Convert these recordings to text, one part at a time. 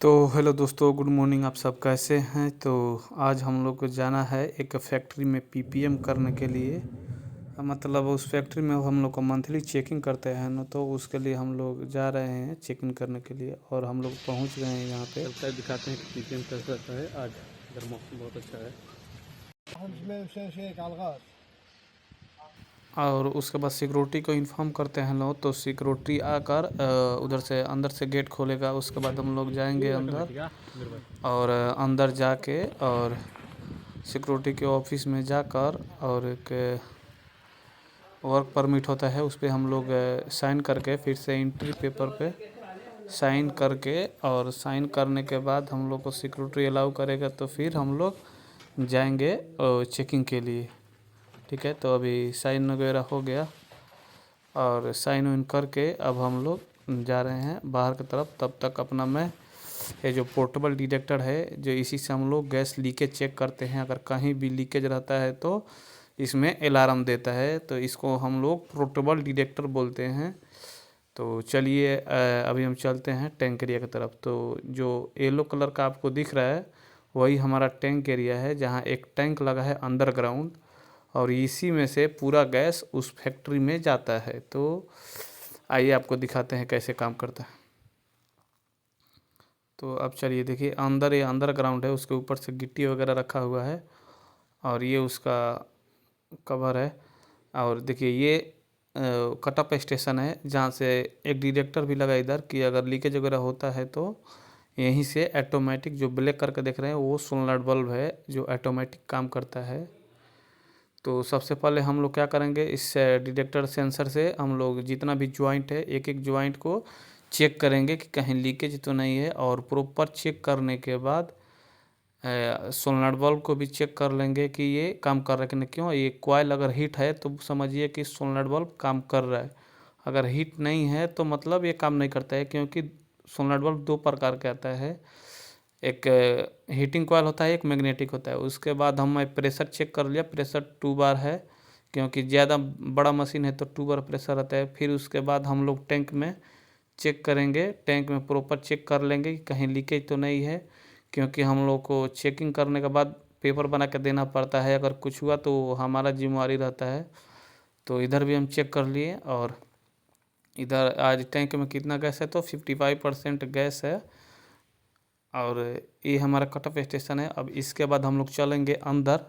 तो हेलो दोस्तों, good morning. आप सब कैसे हैं? तो आज हम लोग को जाना है एक फैक्ट्री में पीपीएम करने के लिए। मतलब उस फैक्ट्री में हम लोग को मंथली चेकिंग करते हैं ना, तो उसके लिए हम लोग जा रहे हैं चेकिंग करने के लिए और हम लोग पहुंच गए हैं यहाँ पे। चलता है, दिखाते हैं कि पीपीएम कैसा रहता है। आज इधर मौसम बहुत अच्छा है और उसके बाद सिक्योरिटी को इन्फॉर्म करते हैं लोग, तो सिक्योरिटी आकर उधर से अंदर से गेट खोलेगा। उसके बाद हम लोग जाएंगे अंदर और अंदर जाके और सिक्योरिटी के ऑफिस में जाकर और एक वर्क परमिट होता है, उस पर हम लोग साइन करके फिर से एंट्री पेपर पे साइन करके और साइन करने के बाद हम लोग को सिक्योरिटी अलाउ करेगा, तो फिर हम लोग जाएंगे चेकिंग के लिए। ठीक है, तो अभी साइन वगैरह हो गया और साइन वाइन करके अब हम लोग जा रहे हैं बाहर की तरफ। तब तक अपना मैं ये जो पोर्टेबल डिटेक्टर है, जो इसी से हम लोग गैस लीकेज चेक करते हैं। अगर कहीं भी लीकेज रहता है तो इसमें अलार्म देता है, तो इसको हम लोग पोर्टेबल डिटेक्टर बोलते हैं। तो चलिए अभी हम चलते हैं टैंक एरिया की तरफ। तो जो येलो कलर का आपको दिख रहा है वही हमारा टैंक एरिया है, जहाँ एक टैंक लगा है अंडरग्राउंड और इसी में से पूरा गैस उस फैक्ट्री में जाता है। तो आइए आपको दिखाते हैं कैसे काम करता है। तो अब चलिए देखिए, अंदर ये अंडरग्राउंड है, उसके ऊपर से गिट्टी वगैरह रखा हुआ है और ये उसका कवर है। और देखिए ये कट ऑफ स्टेशन है, जहाँ से एक डिटेक्टर भी लगा इधर कि अगर लीकेज वगैरह होता है तो यहीं से ऑटोमेटिक, जो ब्लैक करके देख रहे हैं वो सोलनॉइड बल्ब है जो ऑटोमेटिक काम करता है। तो सबसे पहले हम लोग क्या करेंगे, इस डिटेक्टर सेंसर से हम लोग जितना भी ज्वाइंट है एक एक ज्वाइंट को चेक करेंगे कि कहीं लीकेज तो नहीं है। और प्रॉपर चेक करने के बाद सोलनॉइड बल्ब को भी चेक कर लेंगे कि ये काम कर रहा है कि नहीं। क्यों, ये कॉइल अगर हीट है तो समझिए कि सोलनॉइड बल्ब काम कर रहा है। अगर हीट नहीं है तो मतलब ये काम नहीं करता है, क्योंकि सोलनॉइड बल्ब दो प्रकार का आता है, एक हीटिंग कॉइल होता है, एक मैग्नेटिक होता है। उसके बाद हम प्रेशर चेक कर लिया, प्रेशर 2 बार है, क्योंकि ज़्यादा बड़ा मशीन है तो 2 बार प्रेशर रहता है। फिर उसके बाद हम लोग टैंक में चेक करेंगे, टैंक में प्रॉपर चेक कर लेंगे कि कहीं लीकेज तो नहीं है, क्योंकि हम लोग को चेकिंग करने के बाद पेपर बना के देना पड़ता है। अगर कुछ हुआ तो हमारा जिम्मेवारी रहता है। तो इधर भी हम चेक कर लिए और इधर आज टैंक में कितना गैस है तो 55% गैस है। और ये हमारा कट ऑफ स्टेशन है। अब इसके बाद हम लोग चलेंगे अंदर,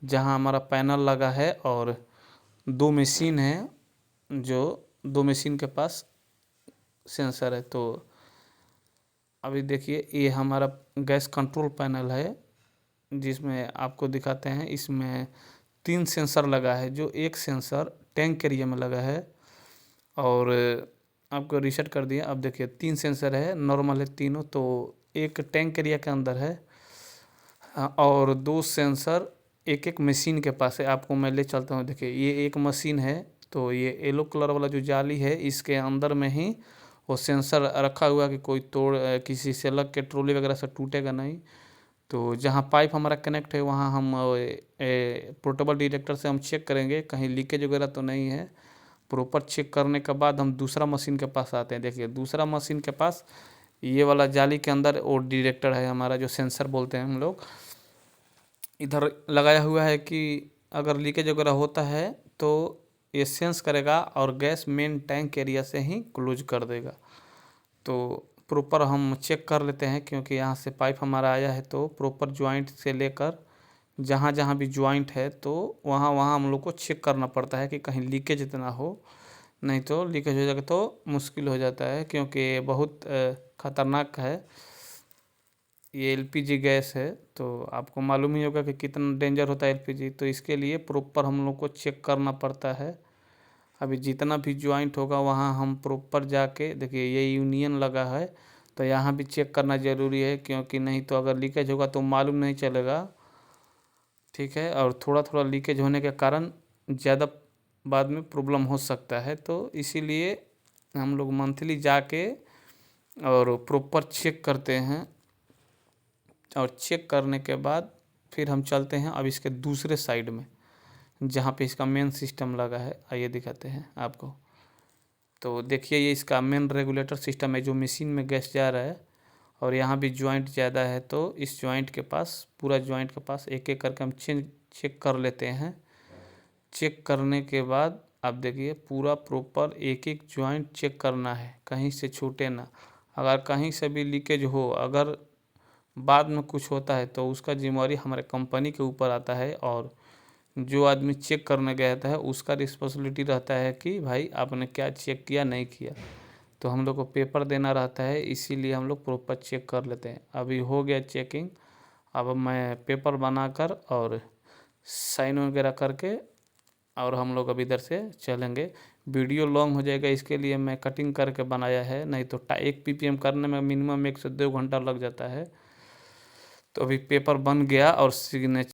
जहाँ हमारा पैनल लगा है और दो मशीन है, जो दो मशीन के पास सेंसर है। तो अभी देखिए ये हमारा गैस कंट्रोल पैनल है, जिसमें आपको दिखाते हैं। इसमें 3 सेंसर लगा है, जो एक सेंसर टैंक एरिया में लगा है और आपको रीसेट कर दिया। अब देखिए 3 सेंसर है, नॉर्मल है तीनों, तो एक टैंक एरिया के अंदर है और 2 सेंसर एक एक मशीन के पास है। आपको मैं ले चलता हूँ। देखिए ये एक मशीन है, तो ये येलो कलर वाला जो जाली है इसके अंदर में ही वो सेंसर रखा हुआ कि कोई तोड़ किसी से लग के ट्रॉली वगैरह से टूटेगा नहीं। तो जहाँ पाइप हमारा कनेक्ट है वहाँ हम पोर्टेबल डिटेक्टर से हम चेक करेंगे कहीं लीकेज वगैरह तो नहीं है। प्रॉपर चेक करने के बाद हम दूसरा मशीन के पास आते हैं। देखिए दूसरा मशीन के पास ये वाला जाली के अंदर वो डिटेक्टर है हमारा, जो सेंसर बोलते हैं हम लोग, इधर लगाया हुआ है कि अगर लीकेज वगैरह होता है तो ये सेंस करेगा और गैस मेन टैंक एरिया से ही क्लोज कर देगा। तो प्रॉपर हम चेक कर लेते हैं, क्योंकि यहाँ से पाइप हमारा आया है, तो प्रॉपर ज्वाइंट से लेकर जहाँ जहाँ भी ज्वाइंट है तो वहाँ वहाँ हम लोग को चेक करना पड़ता है कि कहीं लीकेज इतना हो, नहीं तो लीकेज हो जाएगा तो मुश्किल हो जाता है, क्योंकि ये बहुत ख़तरनाक है। ये एलपीजी गैस है, तो आपको मालूम ही होगा कि कितना डेंजर होता है एलपीजी। तो इसके लिए प्रॉपर हम लोग को चेक करना पड़ता है। अभी जितना भी ज्वाइंट होगा वहाँ हम प्रॉपर जाके, देखिए ये यूनियन लगा है तो यहाँ भी चेक करना ज़रूरी है, क्योंकि नहीं तो अगर लीकेज होगा तो मालूम नहीं चलेगा। ठीक है, और थोड़ा थोड़ा लीकेज होने के कारण ज़्यादा बाद में प्रॉब्लम हो सकता है। तो इसीलिए हम लोग मंथली जाके और प्रॉपर चेक करते हैं और चेक करने के बाद फिर हम चलते हैं अब इसके दूसरे साइड में, जहाँ पे इसका मेन सिस्टम लगा है। आइए दिखाते हैं आपको। तो देखिए ये इसका मेन रेगुलेटर सिस्टम है, जो मशीन में गैस जा रहा है और यहाँ भी जॉइंट ज़्यादा है, तो इस जॉइंट के पास, पूरा जॉइंट के पास एक एक करके हम चेक कर लेते हैं। चेक करने के बाद आप देखिए पूरा प्रॉपर एक एक जॉइंट चेक करना है, कहीं से छूटे ना। अगर कहीं से भी लीकेज हो, अगर बाद में कुछ होता है तो उसका जिम्मेवारी हमारे कंपनी के ऊपर आता है, और जो आदमी चेक करने गया था उसका रिस्पॉन्सिबिलिटी रहता है कि भाई आपने क्या चेक किया नहीं किया। तो हम लोग को पेपर देना रहता है, इसीलिए हम लोग प्रॉपर चेक कर लेते हैं। अभी हो गया चेकिंग, अब मैं पेपर बनाकर और साइन वगैरह करके और हम लोग अभी इधर से चलेंगे। वीडियो लॉन्ग हो जाएगा, इसके लिए मैं कटिंग करके बनाया है, नहीं तो एक पीपीएम करने में मिनिमम 1 से 2 घंटा लग जाता है। तो अभी पेपर बन गया और सिग्नेचर